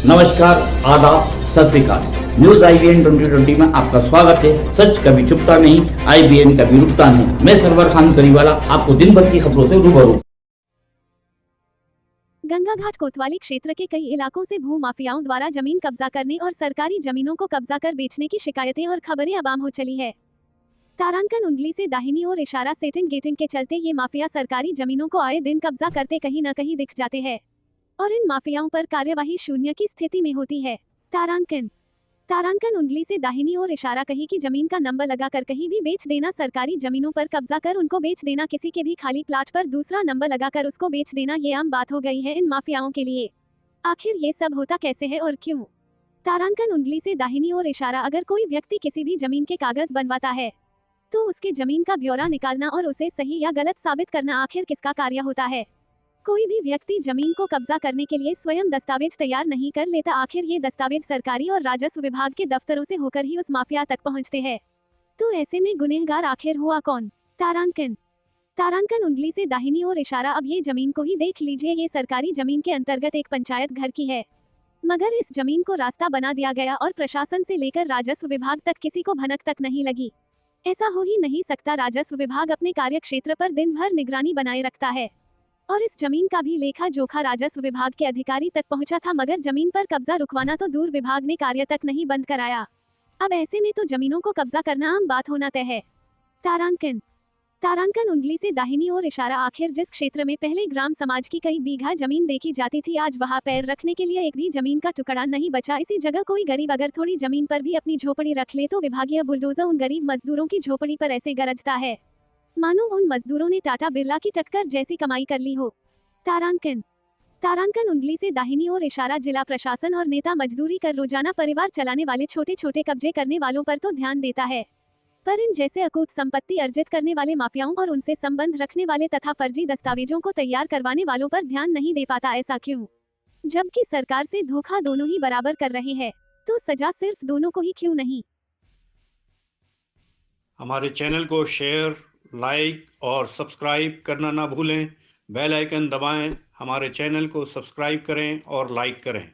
नमस्कार, आदाब, सत श्री अकाल। न्यूज IBN 2020 में आपका स्वागत है। सच कभी चुपता नहीं, IBN कभी रुकता नहीं। मैं सरवर खान करीवाला आपको दिन भर की खबरों से रूबरू। गंगा घाट कोतवाली क्षेत्र के कई इलाकों से भू माफियाओं द्वारा जमीन कब्जा करने और सरकारी जमीनों को कब्जा कर बेचने की शिकायतें और खबरें अब आम हो चली है। तारांकन उंगली से दाहिनी ओर इशारा सेटिंग गेटिंग के चलते ये माफिया सरकारी जमीनों को आए दिन कब्जा करते कहीं न कहीं दिख जाते हैं और इन माफियाओं पर कार्यवाही शून्य की स्थिति में होती है। तारांकन उंगली से दाहिनी ओर इशारा कहीं की जमीन का नंबर लगाकर कहीं भी बेच देना, सरकारी जमीनों पर कब्जा कर उनको बेच देना, किसी के भी खाली प्लाट पर दूसरा नंबर लगाकर उसको बेच देना, ये आम बात हो गई है इन माफियाओं के लिए। आखिर ये सब होता कैसे है और क्यों? तारांकन उंगली से दाहिनी ओर इशारा, अगर कोई व्यक्ति किसी भी जमीन के कागज बनवाता है तो उसके जमीन का ब्यौरा निकालना और उसे सही या गलत साबित करना आखिर किसका कार्य होता है? कोई भी व्यक्ति जमीन को कब्जा करने के लिए स्वयं दस्तावेज तैयार नहीं कर लेता, आखिर ये दस्तावेज सरकारी और राजस्व विभाग के दफ्तरों से होकर ही उस माफिया तक पहुंचते हैं। तो ऐसे में गुनहगार आखिर हुआ कौन? तारांकन उंगली से दाहिनी ओर इशारा, अब ये जमीन को ही देख लीजिए, ये सरकारी जमीन के अंतर्गत एक पंचायत घर की है, मगर इस जमीन को रास्ता बना दिया गया और प्रशासन से लेकर राजस्व विभाग तक किसी को भनक तक नहीं लगी। ऐसा हो ही नहीं सकता। राजस्व विभाग अपने कार्य क्षेत्र पर दिन भर निगरानी बनाए रखता है और इस जमीन का भी लेखा जोखा राजस्व विभाग के अधिकारी तक पहुंचा था, मगर जमीन पर कब्जा रुकवाना तो दूर, विभाग ने कार्य तक नहीं बंद कराया। अब ऐसे में तो जमीनों को कब्जा करना आम बात होना तय है। तारांकन उंगली से दाहिनी ओर इशारा, आखिर जिस क्षेत्र में पहले ग्राम समाज की कई बीघा जमीन देखी जाती थी, आज वहां पैर रखने के लिए एक भी जमीन का टुकड़ा नहीं बचा। इसी जगह कोई गरीब अगर थोड़ी जमीन पर भी अपनी झोपड़ी रख ले तो विभागीय बुलडोजर उन गरीब मजदूरों की झोपड़ी पर ऐसे गरजता है मानो उन मजदूरों ने टाटा बिरला की टक्कर जैसी कमाई कर ली हो। तारांकन उंगली से दाहिनी ओर इशारा, जिला प्रशासन और नेता मजदूरी कर रोजाना परिवार चलाने वाले छोटे छोटे कब्जे करने वालों पर तो ध्यान देता है, पर इन जैसे अकूत संपत्ति अर्जित करने वाले माफियाओं और उनसे संबंध रखने वाले तथा फर्जी दस्तावेजों को तैयार करवाने वालों पर ध्यान नहीं दे पाता। ऐसा क्यों? जबकि सरकार से धोखा दोनों ही बराबर कर रहे हैं, तो सजा सिर्फ दोनों को ही क्यों नहीं? हमारे चैनल को शेयर, लाइक और सब्सक्राइब करना ना भूलें। बेल आइकन दबाएं, हमारे चैनल को सब्सक्राइब करें और लाइक करें।